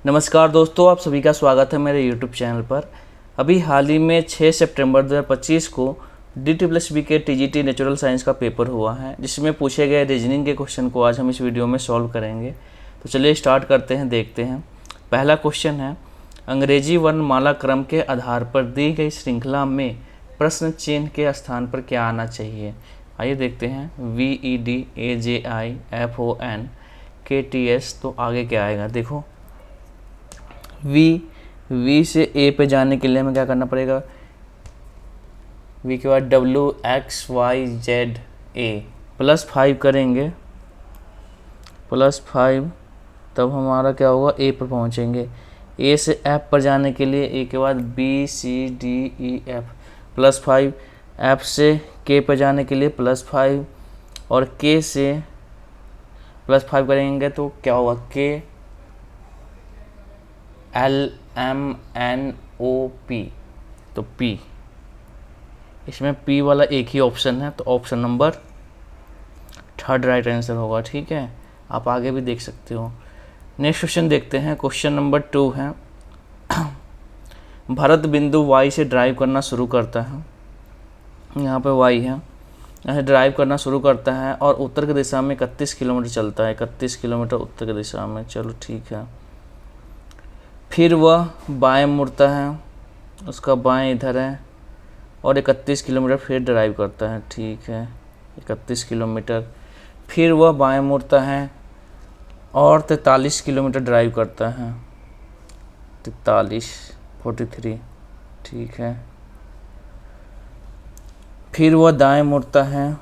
नमस्कार दोस्तों, आप सभी का स्वागत है मेरे YouTube चैनल पर। अभी हाल ही में 6 सितंबर 2025 को DSSB के TGT नेचुरल साइंस का पेपर हुआ है, जिसमें पूछे गए रीजनिंग के क्वेश्चन को आज हम इस वीडियो में सॉल्व करेंगे। तो चलिए स्टार्ट करते हैं, देखते हैं। पहला क्वेश्चन है, अंग्रेजी वर्णमाला क्रम के आधार पर दी गई श्रृंखला में प्रश्न चिन्ह के स्थान पर क्या आना चाहिए। आइए देखते हैं। VED AJI FON KTS, तो आगे क्या आएगा। देखो V से A पे जाने के लिए हमें क्या करना पड़ेगा। V के बाद WXYZA +5 करेंगे, +5, तब हमारा क्या होगा, A पर पहुंचेंगे। A से F पर जाने के लिए A के बाद BCDEF +5, F से K पर जाने के लिए +5 और K से +5 करेंगे तो क्या होगा, KLMNOP, तो P। इसमें P वाला एक ही ऑप्शन है, तो ऑप्शन नंबर 3 राइट आंसर होगा। ठीक है, आप आगे भी देख सकते हो। नेक्स्ट क्वेश्चन देखते हैं। क्वेश्चन नंबर 2 है, भरत बिंदु Y से ड्राइव करना शुरू करता है। यहाँ पे Y है, यहाँ ड्राइव करना शुरू करता है और उत्तर की दिशा में 31 किलोमीटर चलता है। 31 किलोमीटर उत्तर की दिशा में, चलो ठीक है। फिर वह बाएं मुड़ता है, उसका बाएं इधर है और 31 किलोमीटर फिर ड्राइव करता है। ठीक है, 31 किलोमीटर। फिर वह बाएं मुड़ता है और 43 किलोमीटर ड्राइव करता है। 43 ठीक है। फिर वह दाएं मुड़ता है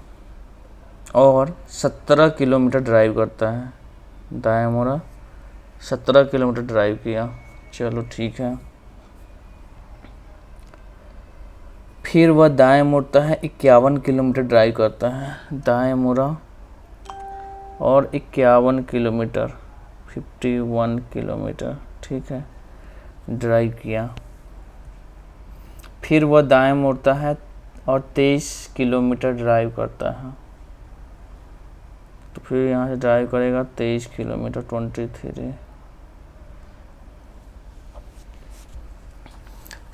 और 17 किलोमीटर ड्राइव करता है। दाएं मुड़ा, 17 किलोमीटर ड्राइव किया, चलो ठीक है। फिर वह दाएं मुड़ता है, 51 किलोमीटर ड्राइव करता है। दाएं मुड़ा और 51 किलोमीटर, 51 किलोमीटर, ठीक है, ड्राइव किया। फिर वह दाएं मुड़ता है और 23 किलोमीटर ड्राइव करता है। तो फिर यहाँ से ड्राइव करेगा 23 किलोमीटर, 23।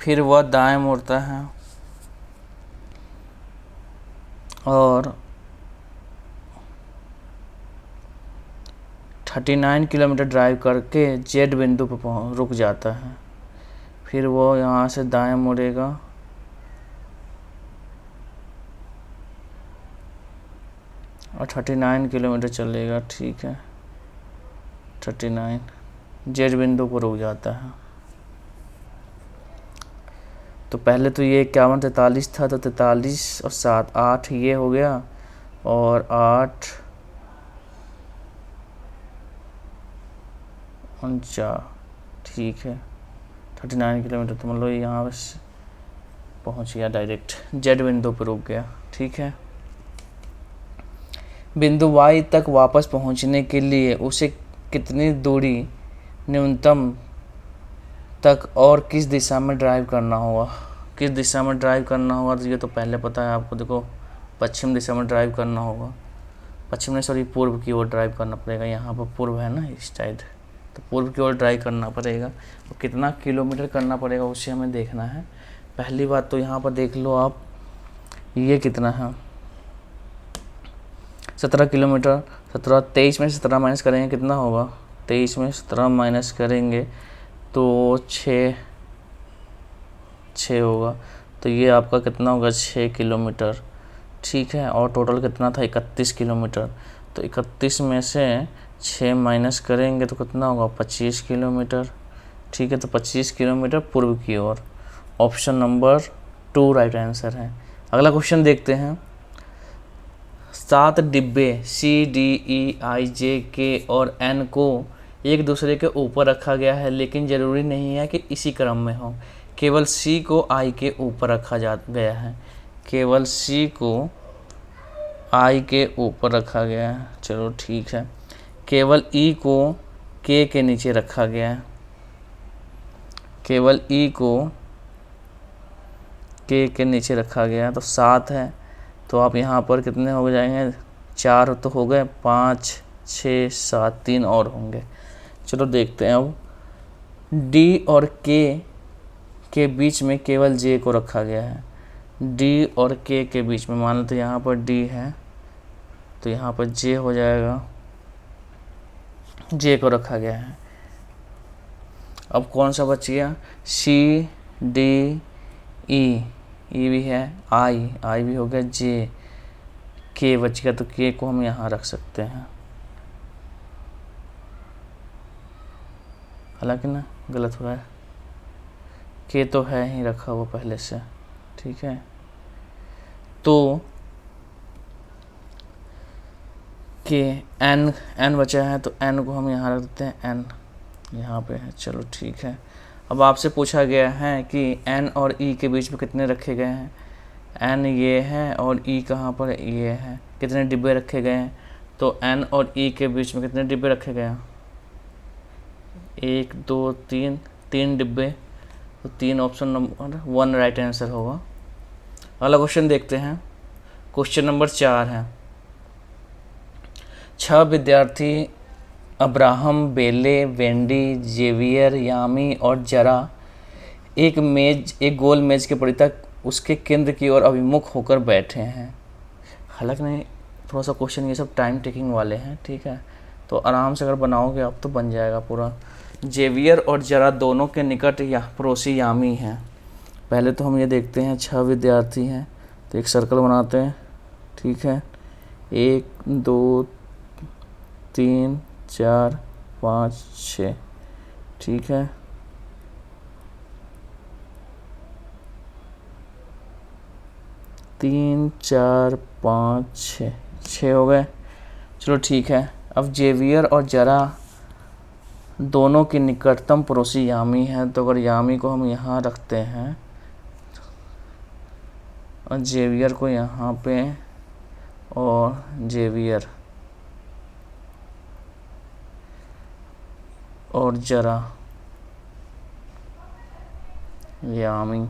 फिर वह दाएं मुड़ता है और 39 किलोमीटर ड्राइव करके जेड बिंदु पर रुक जाता है। फिर वो यहाँ से दाएं मुड़ेगा और 39 किलोमीटर चलेगा। ठीक है, 39 जेड बिंदु पर रुक जाता है। तो पहले तो ये 51 43 था, तो 43 और 7 8 ये हो गया और 8 49, ठीक है। 39 किलोमीटर तो मतलब यहाँ बस पहुँच गया, डायरेक्ट जेड बिंदु पर रुक गया। ठीक है, बिंदु Y तक वापस पहुँचने के लिए उसे कितनी दूरी न्यूनतम तक और किस दिशा में ड्राइव करना होगा। किस दिशा में ड्राइव करना होगा, तो ये तो पहले पता है आपको। देखो, पश्चिम दिशा में ड्राइव करना होगा। पश्चिम में, सॉरी, पूर्व की ओर ड्राइव करना पड़ेगा। यहाँ पर पूर्व है ना, इस साइड, तो पूर्व की ओर ड्राइव करना पड़ेगा। तो कितना किलोमीटर करना पड़ेगा उसे हमें देखना है। पहली बात तो यहाँ पर देख लो आप, ये कितना है, 17 किलोमीटर। 17, 23 में 17 माइनस करेंगे कितना होगा, 23 में 17 माइनस करेंगे तो 6 होगा। तो ये आपका कितना होगा, 6 किलोमीटर। ठीक है, और टोटल कितना था, 31 किलोमीटर। तो 31 में से 6 माइनस करेंगे तो कितना होगा, 25 किलोमीटर। ठीक है, तो 25 किलोमीटर पूर्व की ओर। ऑप्शन नंबर 2 राइट आंसर है। अगला क्वेश्चन देखते हैं। 7 डिब्बे CDEIJK और N को एक दूसरे के ऊपर रखा गया है, लेकिन ज़रूरी नहीं है कि इसी क्रम में हो। केवल C को I के ऊपर रखा गया है। केवल C को I के ऊपर रखा गया है, चलो ठीक है। केवल E को K के नीचे रखा गया है। केवल E को K के नीचे रखा गया है, तो 7 है। तो आप यहाँ पर कितने हो जाएंगे, 4 तो हो गए, 5 6 7 3 और होंगे। चलो देखते हैं अब डी और के बीच में केवल जे को रखा गया है। डी और के बीच में, मान लो तो यहाँ पर डी है तो यहाँ पर जे हो जाएगा, जे को रखा गया है। अब कौन सा बच गया, सी डी ई, ई भी है, आई भी हो गया, जे के बच गया तो के को हम यहाँ रख सकते हैं। हालांकि ना गलत हुआ है, के तो है ही रखा हुआ पहले से, ठीक है। तो के एन बचा है तो एन को हम यहाँ रख देते हैं, एन यहाँ पे है, चलो ठीक है। अब आपसे पूछा गया है कि एन और ई के बीच में कितने रखे गए हैं। एन ये है और ई कहाँ पर ये है, कितने डिब्बे रखे गए हैं। तो एन और ई के बीच में कितने डिब्बे रखे गए हैं, 1 2 3, 3 डिब्बे। तो 3 ऑप्शन नंबर 1 राइट आंसर होगा। अगला क्वेश्चन देखते हैं, क्वेश्चन नंबर 4 है। 6 विद्यार्थी अब्राहम, बेले, वेंडी, जेवियर, यामी और जरा एक गोल मेज के परितक उसके केंद्र की ओर अभिमुख होकर बैठे हैं। हालांकि नहीं, थोड़ा सा क्वेश्चन ये सब टाइम टेकिंग वाले हैं, ठीक है, तो आराम से अगर बनाओगे आप तो बन जाएगा पूरा। जेवियर और जरा दोनों के निकट या पड़ोसी यामी हैं। पहले तो हम ये देखते हैं 6 विद्यार्थी हैं तो एक सर्कल बनाते हैं, ठीक है, 1 2 3 4 5 6, ठीक है। तीन 4 5 6 हो गए, चलो ठीक है। अब जेवियर और जरा दोनों की निकटतम पड़ोसी यामी है, तो अगर यामी को हम यहाँ रखते हैं और जेवियर को यहाँ पे और जेवियर और जरा यामी,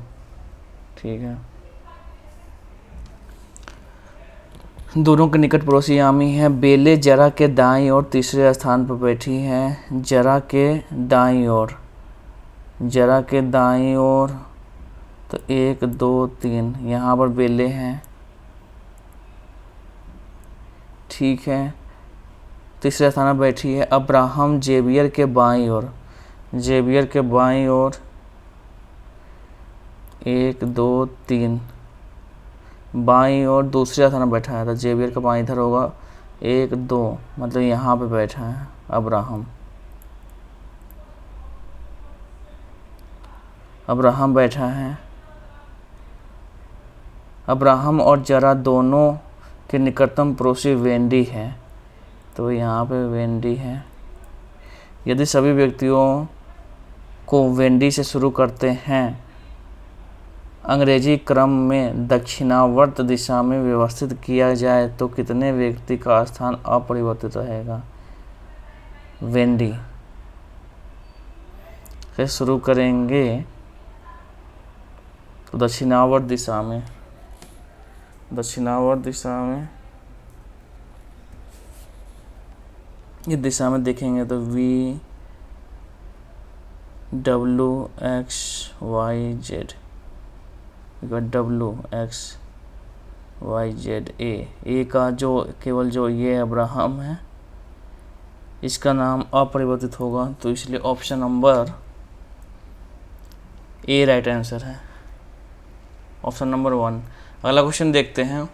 ठीक है। दोनों के निकट पड़ोसी यामी है। बेले जरा के दाईं ओर तीसरे स्थान पर बैठी हैं, जरा के दाईं ओर, जरा के दाईं ओर तो 1 2 3 यहाँ पर बेले हैं, ठीक है, तीसरे स्थान पर बैठी है। अब्राहम जेवियर के बाईं ओर, जेवियर के बाईं ओर 1 2 3 बाईं ओर दूसरे स्थान पर बैठा है, तो जेवियर का बाईं इधर होगा, 1 2 मतलब यहाँ पे बैठा है अब्राहम, अब्राहम बैठा है। अब्राहम और जरा दोनों के निकटतम पड़ोसी वेंडी है, तो यहाँ पे वेंडी है। यदि सभी व्यक्तियों को वेंडी से शुरू करते हैं, अंग्रेजी क्रम में दक्षिणावर्त दिशा में व्यवस्थित किया जाए तो कितने व्यक्ति का स्थान अपरिवर्तित रहेगा। वेंडी से शुरू करेंगे तो दक्षिणावर्त दिशा में, दक्षिणावर्त दिशा में, इस दिशा में देखेंगे तो V W X Y Z, W X Y Z ए का जो केवल जो ये अब्राहम है इसका नाम अपरिवर्तित होगा, तो इसलिए option number A right answer है, ऑप्शन नंबर 1। अगला क्वेश्चन देखते हैं।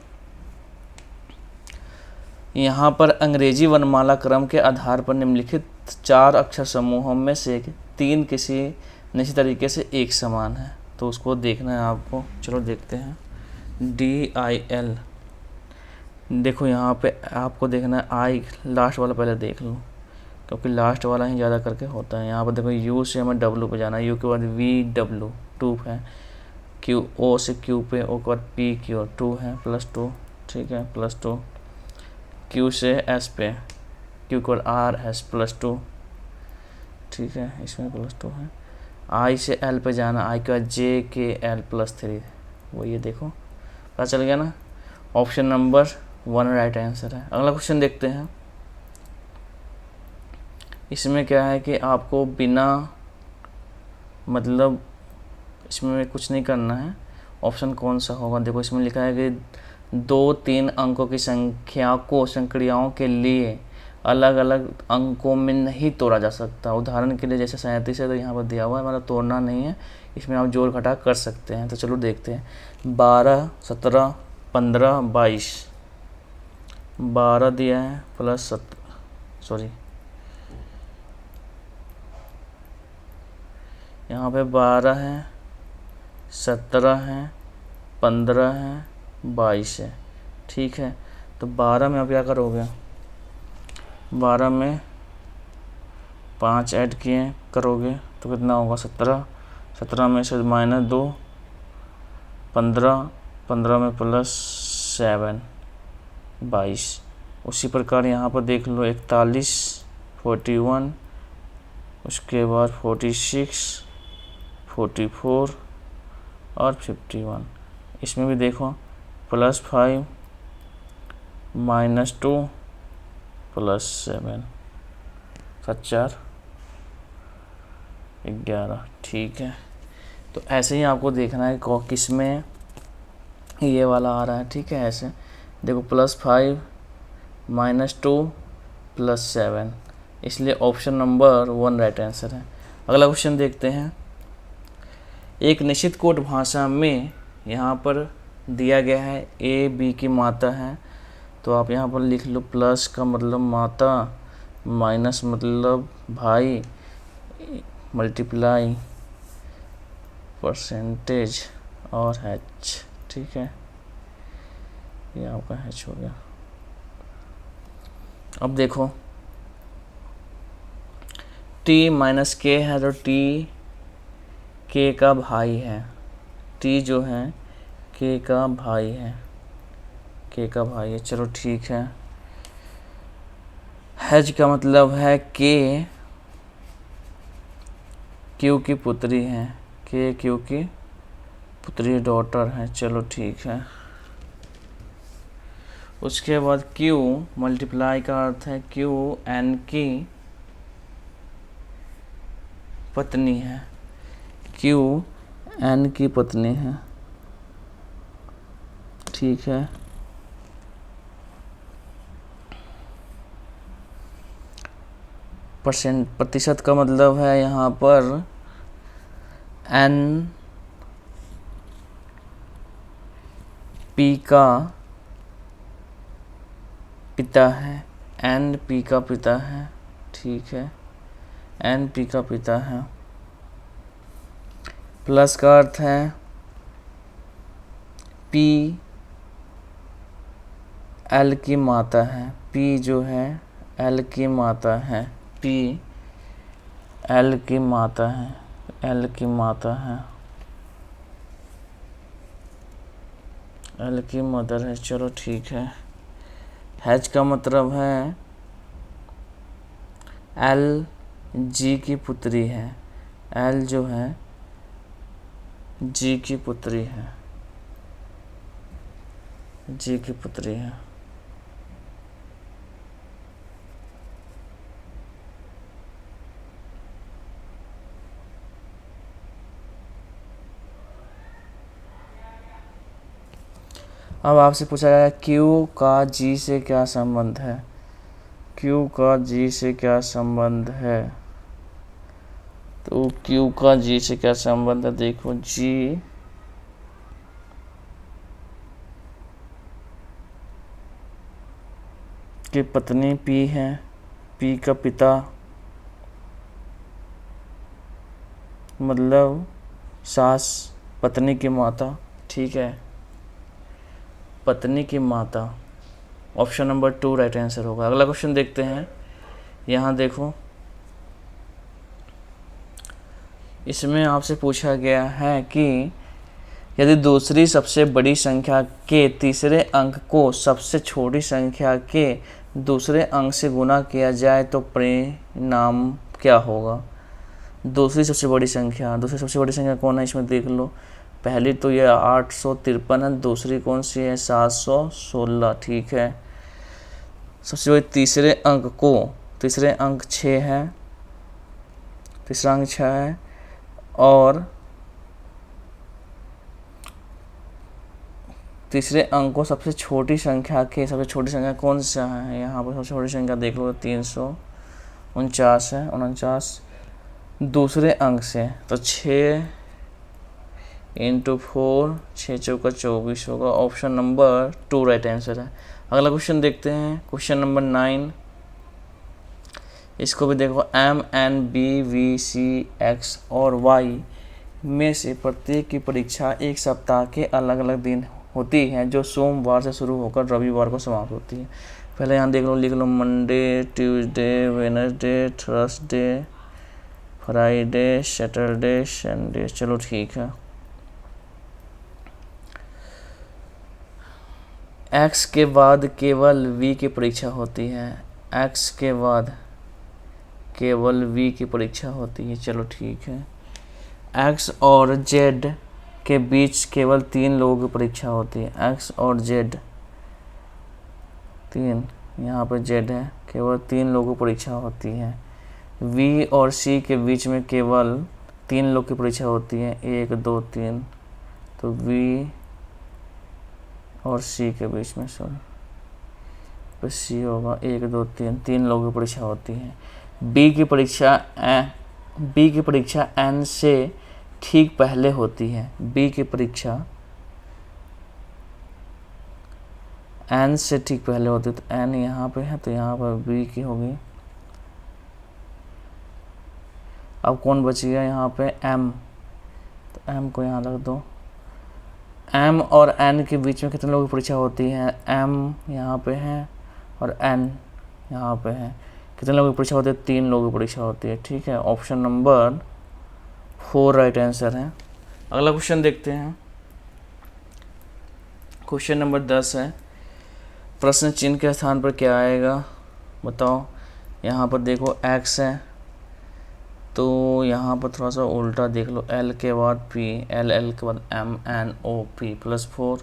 यहाँ पर अंग्रेजी वर्णमाला क्रम के आधार पर निम्नलिखित 4 अक्षर समूहों में से 3 किसी निश्चित तरीके से एक समान है, तो उसको देखना है आपको। चलो देखते हैं। DIL, देखो यहाँ पे आपको देखना है आई, लास्ट वाला पहले देख लो क्योंकि लास्ट वाला ही ज़्यादा करके होता है। यहाँ पर देखो U से हमें W पे जाना है, U के बाद VW 2 है, Q O से Q पे, O के बाद P Q 2 है +2, ठीक है, +2, Q से S पे, Q के बाद R S +2, ठीक है, इसमें +2 है। I से L पे जाना, I के बाद J K L +3, वो ये देखो पता चल गया ना, ऑप्शन नंबर 1 राइट आंसर है। अगला क्वेश्चन देखते हैं। इसमें क्या है कि आपको बिना मतलब इसमें कुछ नहीं करना है। ऑप्शन कौन सा होगा, देखो इसमें लिखा है कि 2-3 अंकों की संख्या को संक्रियाओं के लिए अलग अलग अंकों में नहीं तोड़ा जा सकता। उदाहरण के लिए जैसे 37 है तो यहाँ पर दिया हुआ है, मतलब तोड़ना नहीं है, इसमें आप जोड़ घटा कर सकते हैं। तो चलो देखते हैं। 12, 17, 15, 22। 12 दिया है प्लस यहाँ पे 12 है, 17 है, 15 है, 22 है। ठीक है, तो 12 में आप क्या करोगे, 12 में 5 ऐड किए करोगे तो कितना होगा 17। 17 में से -2, 15, 15 में +7, 22। उसी प्रकार यहाँ पर देख लो 41, 41, उसके बाद 46, 44 और 51। इसमें भी देखो +5, -2, +7, 7, 11। ठीक है, तो ऐसे ही आपको देखना है किस में ये वाला आ रहा है। ठीक है, ऐसे देखो +5, -2, +7, इसलिए ऑप्शन नंबर 1 राइट आंसर है। अगला क्वेश्चन देखते हैं। एक निश्चित कोड भाषा में यहाँ पर दिया गया है A B की माता है, तो आप यहाँ पर लिख लो प्लस का मतलब माता, माइनस मतलब भाई, मल्टीप्लाई परसेंटेज और H। ठीक है, ये आपका H हो गया। अब देखो T - K है तो T K का भाई है। T जो है K का भाई है, K का भाई है। चलो ठीक है। H का मतलब है K Q की पुत्री है, K Q की पुत्री डॉटर है। चलो ठीक है। उसके बाद Q मल्टीप्लाई का अर्थ है Q N की पत्नी है, Q N की पत्नी है। ठीक है, प्रतिशत का मतलब है यहाँ पर N P का पिता है, N P का पिता है। ठीक है, N P का पिता है। प्लस का अर्थ है P L की माता है, P जो है L की माता है, P L की माता है, L की माता है, L की मदर है। चलो ठीक है। H का मतलब है L G की पुत्री है, L जो है G की पुत्री है, G की पुत्री है। अब आपसे पूछा गया Q का G से क्या संबंध है, Q का G से क्या संबंध है। तो Q का G से क्या संबंध है, देखो G की पत्नी P है, P का पिता मतलब सास, पत्नी की माता। ठीक है, पत्नी की माता। ऑप्शन नंबर 2 राइट आंसर होगा। अगला क्वेश्चन देखते हैं। यहाँ देखो इसमें आपसे पूछा गया है कि यदि दूसरी सबसे बड़ी संख्या के तीसरे अंक को सबसे छोटी संख्या के दूसरे अंक से गुणा किया जाए तो परिणाम क्या होगा। दूसरी सबसे बड़ी संख्या कौन है, इसमें देख लो। पहली तो ये 853 है, दूसरी कौन सी है 716। ठीक है, सबसे बड़ी तीसरे अंक 6 है, तीसरा अंक 6 है और तीसरे अंक को सबसे छोटी संख्या कौन सा है? यहाँ पर सबसे छोटी संख्या देख लो, 349 है, 49 दूसरे अंक से, तो 6 × 4, 6 चौका 24 होगा। ऑप्शन नंबर 2 राइट आंसर है। अगला क्वेश्चन देखते हैं, क्वेश्चन नंबर 9। इसको भी देखो, M, N, B, V, C, X और Y में से प्रत्येक की परीक्षा एक सप्ताह के अलग अलग दिन होती है, जो सोमवार से शुरू होकर रविवार को समाप्त होती है। पहले यहाँ देख लो, लिख लो Monday, Tuesday, Wednesday, Thursday, Friday, Saturday, Sunday. चलो ठीक है। X के बाद केवल V की परीक्षा होती है। X के बाद केवल V की परीक्षा होती है। चलो ठीक है। X और Z के बीच केवल 3 लोगों की परीक्षा होती है। X और Z 3, यहाँ पे Z है, केवल 3 लोगों की परीक्षा होती है। V और C के बीच में केवल 3 लोग की परीक्षा होती है, 1 2 3। तो V और C के बीच में तो C होगा, 1 2 3 लोगों की परीक्षा होती है। B की परीक्षा N से ठीक पहले होती है। B की परीक्षा N से ठीक पहले होती है, तो N यहाँ पे है, तो यहाँ पर B की होगी। अब कौन बची है यहाँ पे? M, तो M को यहाँ रख दो। M और N के बीच में कितने लोगों की परीक्षा होती है? M यहाँ पे है और N यहाँ पे है। कितने लोगों की परीक्षा होती है? 3 लोगों की परीक्षा होती है। ठीक है, ऑप्शन नंबर 4 राइट आंसर है। अगला क्वेश्चन देखते हैं, क्वेश्चन नंबर 10 है। प्रश्न चिन्ह के स्थान पर क्या आएगा बताओ। यहाँ पर देखो X है, तो यहाँ पर थोड़ा सा उल्टा देख लो, L के बाद P, L के बाद M, N, O, P +4,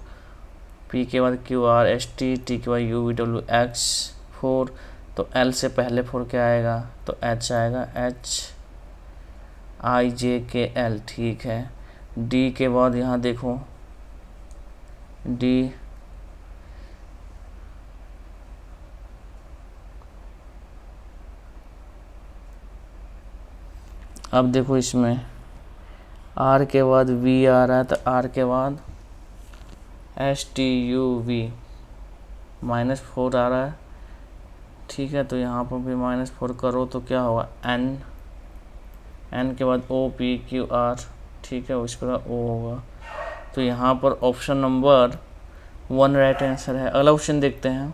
P के बाद Q, R, S, T, T के बाद U, V, W, X 4। तो L से पहले 4 क्या आएगा? तो H आएगा, H I J K L। ठीक है। D के बाद यहाँ देखो D, अब देखो इसमें R के बाद V आ रहा है, तो R के बाद S T U V -4 आ रहा है। ठीक है, तो यहाँ पर भी -4 करो तो क्या होगा? N के बाद O P Q R। ठीक है, उस पर O होगा। तो यहाँ पर ऑप्शन नंबर 1 राइट आंसर है। अगला क्वेश्चन देखते हैं,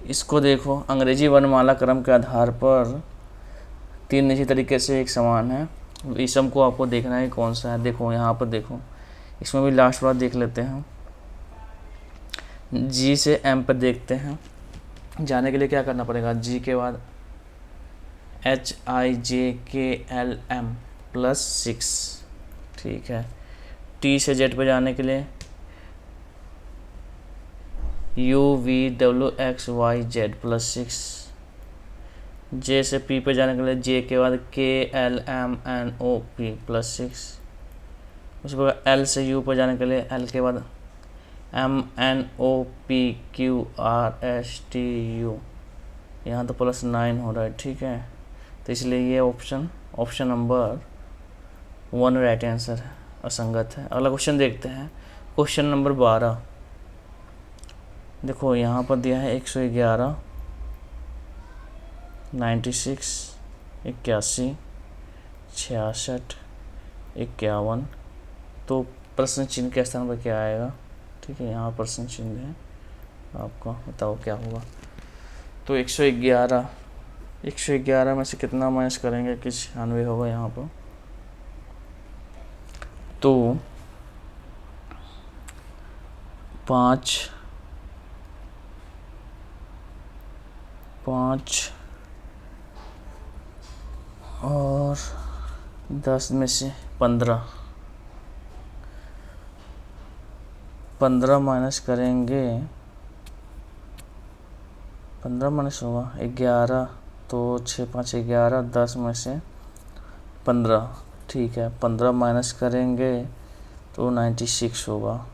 इसको देखो, अंग्रेजी वर्णमाला क्रम के आधार पर 3 निजी तरीके से एक समान है। इसम को आपको देखना है कौन सा है। देखो यहाँ पर देखो, इसमें भी लास्ट वाला देख लेते हैं। G से M पर देखते हैं। जाने के लिए क्या करना पड़ेगा? G के बाद H I J K L M +6। ठीक है। T से Z पे जाने के लिए U V W X Y Z +6। J से P पे जाने के लिए J के बाद K L M N O P +6। उसके बाद L से U पे जाने के लिए L के बाद M N O P Q R S T U। यहाँ तो +9 हो रहा है। ठीक है, तो इसलिए ये ऑप्शन नंबर 1 राइट आंसर है, असंगत है। अगला क्वेश्चन देखते हैं, क्वेश्चन नंबर 12। देखो यहाँ पर दिया है 111, 96, 81, 66, 51। तो प्रश्न चिन्ह के स्थान पर क्या आएगा? ठीक है, यहाँ प्रश्न चिन्ह है, आपको बताओ क्या होगा। तो 111 में से कितना माइनस करेंगे कि 96 होगा यहाँ पर। तो 5 और 10 में से 15 माइनस करेंगे, 15 माइनस होगा 11, तो 6 5 11, 10 में से 15, ठीक है, 15 माइनस करेंगे तो 96 होगा।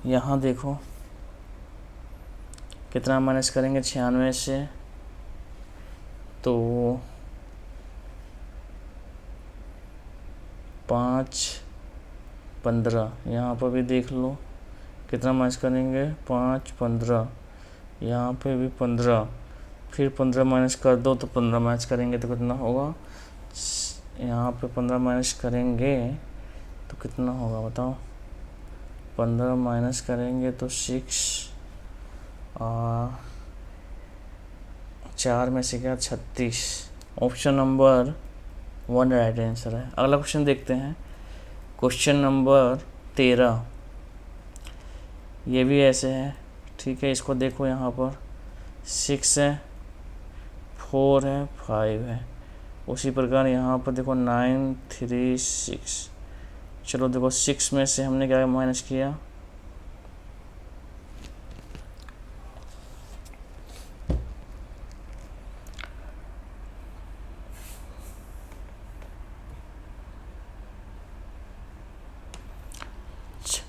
यहाँ देखो कितना माइनस करेंगे 96 से, तो 5, 15, यहाँ पर भी देख लो कितना माइनस करेंगे 5, 15, यहाँ पे भी 15, फिर 15 माइनस कर दो तो 15 माइनस करेंगे तो कितना होगा, यहाँ पे 15 माइनस करेंगे तो कितना होगा बताओ, 15 माइनस करेंगे तो 6, 4 में से क्या 36। ऑप्शन नंबर 1 राइट आंसर है। अगला क्वेश्चन देखते हैं, क्वेश्चन नंबर 13। ये भी ऐसे है, ठीक है, इसको देखो यहाँ पर 6 है, 4 है, 5 है। उसी प्रकार यहाँ पर देखो 9, 3, 6। चलो देखो 6 में से हमने क्या माइनस किया,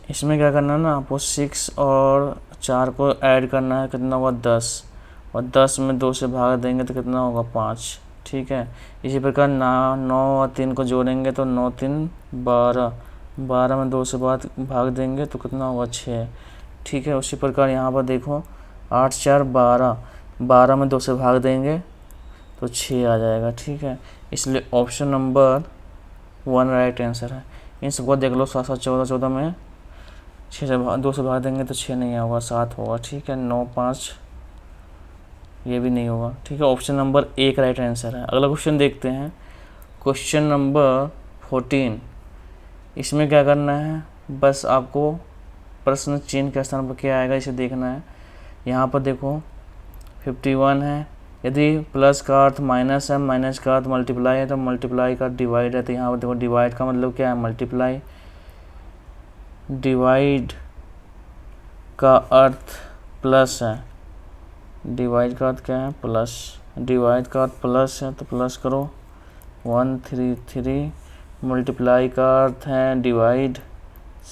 इसमें क्या करना है ना आपको 6 और 4 को ऐड करना है, कितना हुआ 10, और 10 में 2 से भाग देंगे तो कितना होगा 5, ठीक है। इसी प्रकार 9 और 3 को जोड़ेंगे तो 9, 3, 12, 12 में 2 से भाग देंगे तो कितना होगा 6, ठीक है। उसी प्रकार यहाँ पर देखो 8, 4, 12, 12 में 2 से भाग देंगे तो 6 आ जाएगा, ठीक है। इसलिए ऑप्शन नंबर 1 राइट आंसर है। इन सबको देख लो 7, 7, 14, 14 में 6 से 2 से भाग देंगे तो 6 नहीं होगा, 7 होगा, ठीक है। 9, 5 ये भी नहीं होगा, ठीक है। ऑप्शन नंबर 1 राइट आंसर है। अगला क्वेश्चन देखते हैं, क्वेश्चन नंबर 14। इसमें क्या करना है, बस आपको प्रश्न चिन्ह के स्थान पर क्या आएगा इसे देखना है। यहाँ पर देखो 51 है, यदि प्लस का अर्थ माइनस है, माइनस का अर्थ मल्टीप्लाई है, तो मल्टीप्लाई का डिवाइड है, तो यहाँ पर देखो डिवाइड का मतलब क्या है मल्टीप्लाई, डिवाइड का अर्थ प्लस है, डिवाइड का अर्थ क्या है प्लस, डिवाइड का अर्थ प्लस है तो प्लस करो 133, मल्टीप्लाई का अर्थ है डिवाइड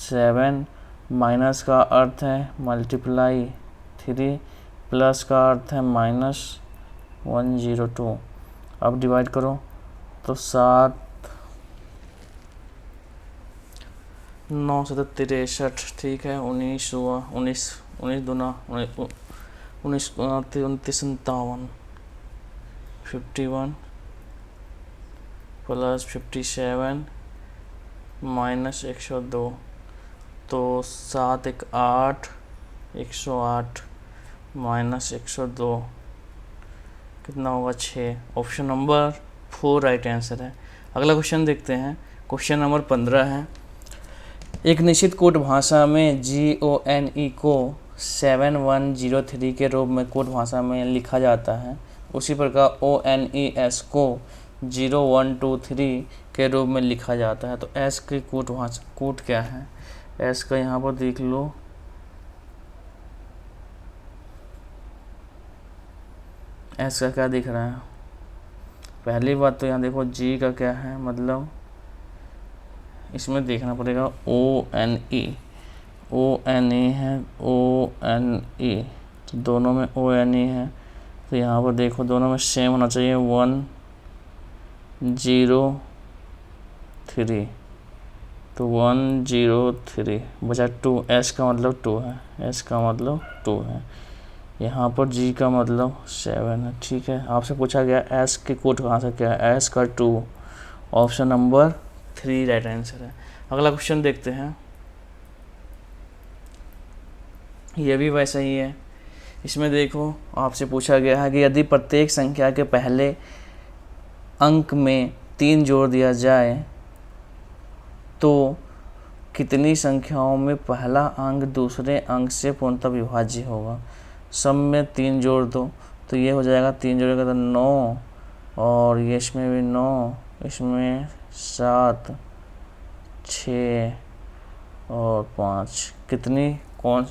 7, माइनस का अर्थ है मल्टीप्लाई 3, प्लस का अर्थ है माइनस 102। अब डिवाइड करो तो 7, 9 से 63, ठीक है। 19 हुआ, 19, 19 दूना 19, 29, 57, 51 प्लस 57 माइनस 102, तो 7, 1, 8, 108 माइनस 102 कितना होगा 6। ऑप्शन नंबर 4 राइट आंसर है। अगला क्वेश्चन देखते हैं, क्वेश्चन नंबर 15 है। एक निश्चित कोड भाषा में GONE को 7103 के रूप में कोड भाषा में लिखा जाता है, उसी प्रकार ONES को 0123 के रूप में लिखा जाता है। तो S की कोड क्या है, S का यहाँ पर देख लो, S का क्या दिख रहा है। पहली बात तो यहाँ देखो G का क्या है, मतलब इसमें देखना पड़ेगा ONE है, ONE, तो दोनों में ONE है, तो यहाँ पर देखो दोनों में सेम होना चाहिए 103, तो 103 बचा 2, S का मतलब 2 है, S का मतलब 2 है, यहाँ पर G का मतलब 7 है, ठीक है। आपसे पूछा गया S की कोड कहाँ से क्या है, S का 2, ऑप्शन नंबर 3 राइट आंसर है। अगला क्वेश्चन देखते हैं, ये भी वैसा ही है। इसमें देखो आपसे पूछा गया है कि यदि प्रत्येक संख्या के पहले अंक में 3 जोड़ दिया जाए तो कितनी संख्याओं में पहला अंक दूसरे अंक से पूर्णतः विभाज्य होगा। सब में 3 जोड़ दो तो ये हो जाएगा, 3 जोड़ेगा तो 9, और ये इसमें भी 9, इसमें 7, 6 और 5, कितनी कौन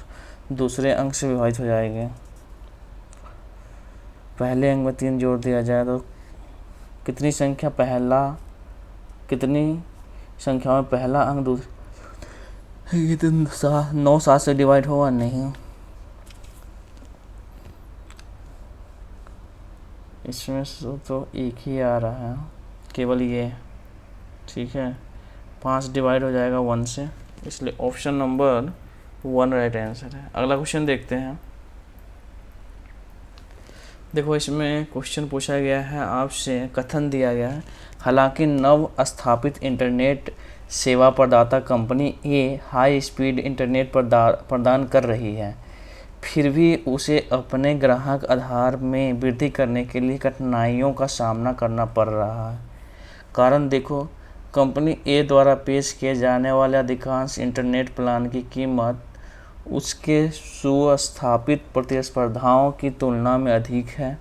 दूसरे अंक से विभाजित हो जाएंगे। पहले अंक में 3 जोड़ दिया जाए तो कितनी संख्या में पहला अंक दूसरे, ये तो 9 7 से डिवाइड होगा नहीं, इसमें से तो एक ही आ रहा है केवल ये, ठीक है। 5 डिवाइड हो जाएगा 1 से, इसलिए ऑप्शन नंबर 1 राइट आंसर है। अगला क्वेश्चन देखते हैं। देखो इसमें क्वेश्चन पूछा गया है आपसे, कथन दिया गया है, हालांकि नव स्थापित इंटरनेट सेवा प्रदाता कंपनी ए हाई स्पीड इंटरनेट प्रदान कर रही है, फिर भी उसे अपने ग्राहक आधार में वृद्धि करने के लिए कठिनाइयों का सामना करना पड़ रहा है। कारण देखो, कंपनी ए द्वारा पेश किए जाने वाले अधिकांश इंटरनेट प्लान की कीमत उसके सुस्थापित प्रतिस्पर्धाओं की तुलना में अधिक है,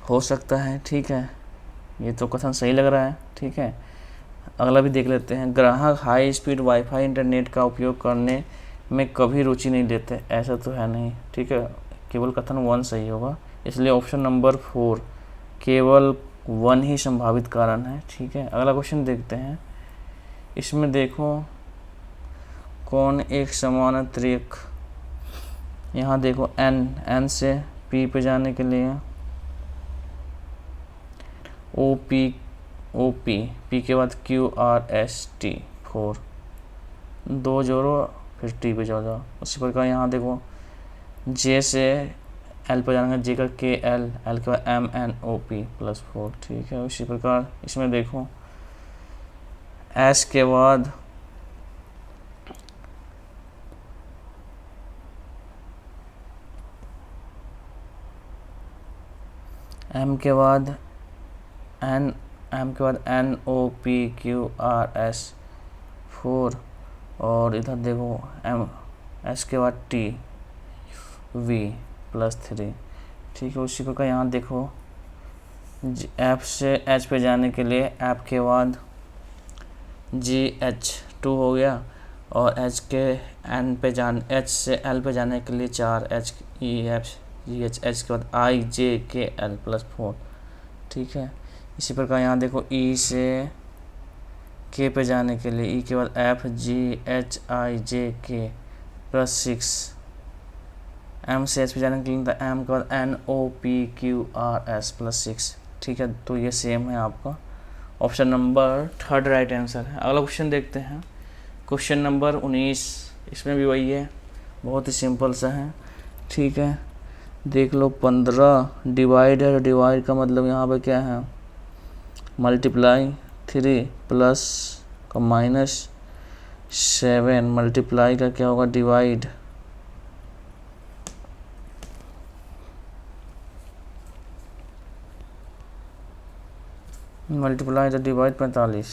हो सकता है, ठीक है। ये तो कथन सही लग रहा है, ठीक है। अगला भी देख लेते हैं। ग्राहक हाई स्पीड वाईफाई इंटरनेट का उपयोग करने में कभी रुचि नहीं लेते, ऐसा तो है नहीं, ठीक है। केवल कथन 1 सही होगा, इसलिए ऑप्शन नंबर 4 केवल 1 ही संभावित कारण है, ठीक है। अगला क्वेश्चन देखते हैं। इसमें देखो कौन एक समानांतरिक, यहाँ देखो एन से पी पे जाने के लिए ओ पी के बाद QRST 4, 2 जोड़ो फिर टी पे जाओ। उसी प्रकार यहाँ देखो जे से एल पे जाएंगे, जे का KL, एल के बाद MNOP +4, ठीक है। उसी प्रकार इसमें देखो एस के बाद एम के बाद NOPQRS4, और इधर देखो एस के बाद TV+3, ठीक है। उसी प्रकार यहाँ देखो एफ से एच पे जाने के लिए एफ के बाद GH2 हो गया, और एच से एल पे जाने के लिए 4 HEFGH, एच के बाद IJKL+4, ठीक है। इसी प्रकार यहाँ देखो ई से के पे जाने के लिए ई के बाद FGHIJK+6, एम से एच पे जाने के लिए एम के बाद NOPQRS+6, ठीक है। तो ये सेम है आपका, ऑप्शन नंबर 3 राइट आंसर है। अगला क्वेश्चन देखते हैं, क्वेश्चन नंबर 19। इसमें भी वही है, बहुत ही सिंपल सा है, ठीक है। देख लो 15 डिवाइड है, डिवाइड का मतलब यहाँ पे क्या है, मल्टीप्लाई 3 प्लस का -7 मल्टीप्लाई का क्या होगा, डिवाइड, मल्टीप्लाई तो डिवाइड 45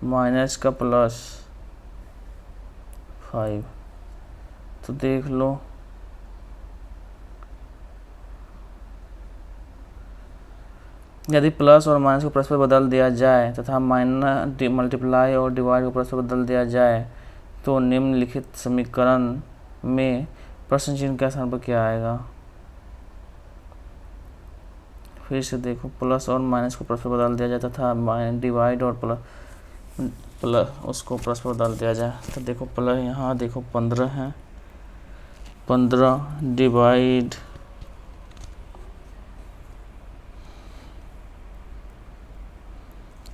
माइनस का +5, तो देख लो यदि प्लस और माइनस को परस्पर बदल दिया जाए तथा मल्टीप्लाई और डिवाइड को परस्पर बदल दिया जाए तो निम्नलिखित समीकरण में प्रश्न चिन्ह के स्थान पर क्या आएगा। फिर से देखो, प्लस और माइनस को परस्पर बदल दिया जाए तथा डिवाइड और प्लस उसको परस्पर बदल दिया जाए, तो देखो प्लस यहाँ देखो 15 है, 15 डिवाइड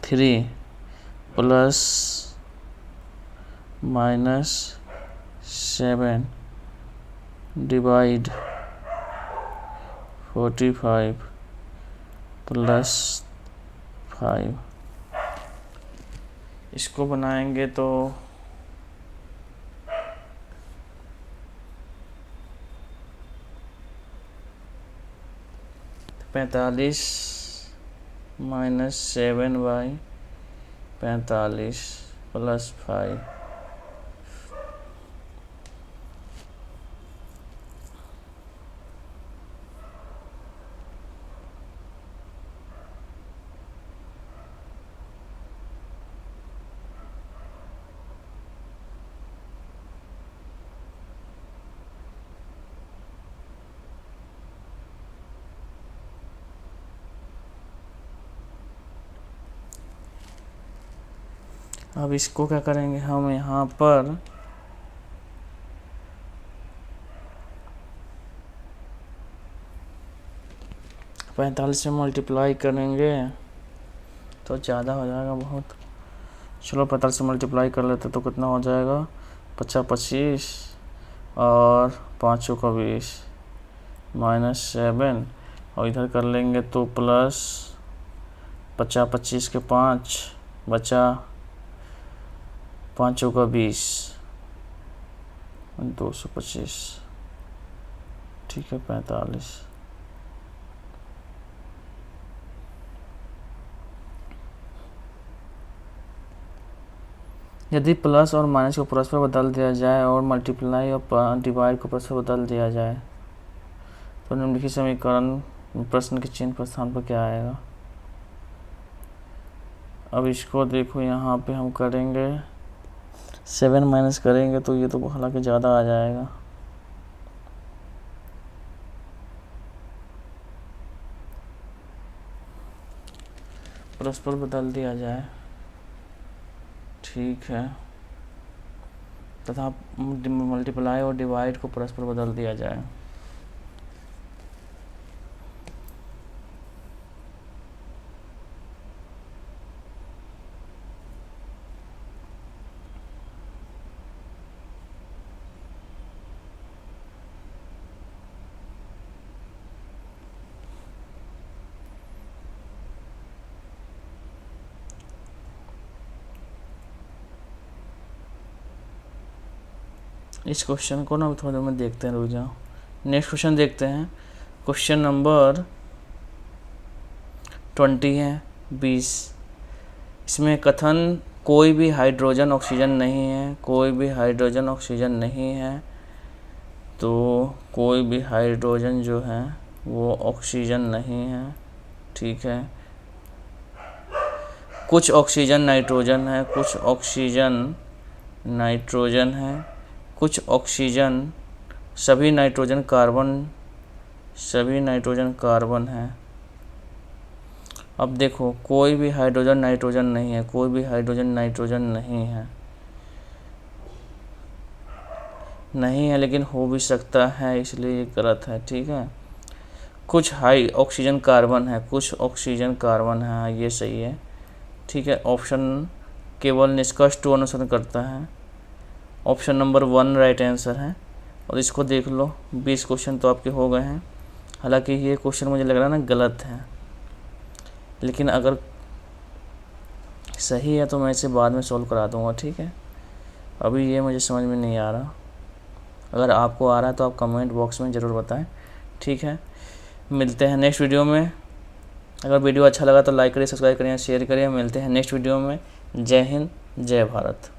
3 प्लस -7 डिवाइड 45 +5, इसको बनाएंगे तो 45 -7/45 +5, अब इसको क्या करेंगे हम, यहाँ पर पैंतालीस से मल्टीप्लाई करेंगे तो ज़्यादा हो जाएगा बहुत। चलो 45 से मल्टीप्लाई कर लेते तो कितना हो जाएगा, 50 25 और 5 का 20 -7, और इधर कर लेंगे तो प्लस 50 25 के 5 बचा 5 का 20 225, ठीक है 45। यदि प्लस और माइनस को परस्पर बदल दिया जाए और मल्टीप्लाई और डिवाइड को परस्पर बदल दिया जाए तो निम्नलिखित समीकरण प्रश्न के चिन्ह पर स्थान पर क्या आएगा। अब इसको देखो, यहाँ पे हम करेंगे 7 माइनस करेंगे तो ये तो हालांकि ज़्यादा आ जाएगा, परस्पर बदल दिया जाए, ठीक है, तथा मल्टीप्लाई और डिवाइड को परस्पर बदल दिया जाए। इस क्वेश्चन को ना थोड़ी देर में देखते हैं, रुक जाओ। नेक्स्ट क्वेश्चन देखते हैं, क्वेश्चन नंबर 20 है 20। इसमें कथन कोई भी हाइड्रोजन ऑक्सीजन नहीं है, कोई भी हाइड्रोजन ऑक्सीजन नहीं है, तो कोई भी हाइड्रोजन जो है वो ऑक्सीजन नहीं है, ठीक है। कुछ ऑक्सीजन नाइट्रोजन है, कुछ ऑक्सीजन नाइट्रोजन है, कुछ ऑक्सीजन, सभी नाइट्रोजन कार्बन है। अब देखो, कोई भी हाइड्रोजन नाइट्रोजन नहीं है, कोई भी हाइड्रोजन नाइट्रोजन नहीं है, लेकिन हो भी सकता है, इसलिए ये गलत है, ठीक है। कुछ हाई ऑक्सीजन कार्बन है, कुछ ऑक्सीजन कार्बन है, ये सही है, ठीक है। ऑप्शन केवल निष्कर्ष 2 अनुसरण करता है, ऑप्शन नंबर 1 राइट आंसर है। और इसको देख लो, 20 क्वेश्चन तो आपके हो गए हैं। हालांकि ये क्वेश्चन मुझे लग रहा है ना गलत है, लेकिन अगर सही है तो मैं इसे बाद में सॉल्व करा दूंगा, ठीक है। अभी ये मुझे समझ में नहीं आ रहा, अगर आपको आ रहा है तो आप कमेंट बॉक्स में ज़रूर बताएं, ठीक है। मिलते हैं नेक्स्ट वीडियो में। अगर वीडियो अच्छा लगा तो लाइक करिए, सब्सक्राइब करिए, शेयर करिए। मिलते हैं नेक्स्ट वीडियो में। जय हिंद, जय भारत।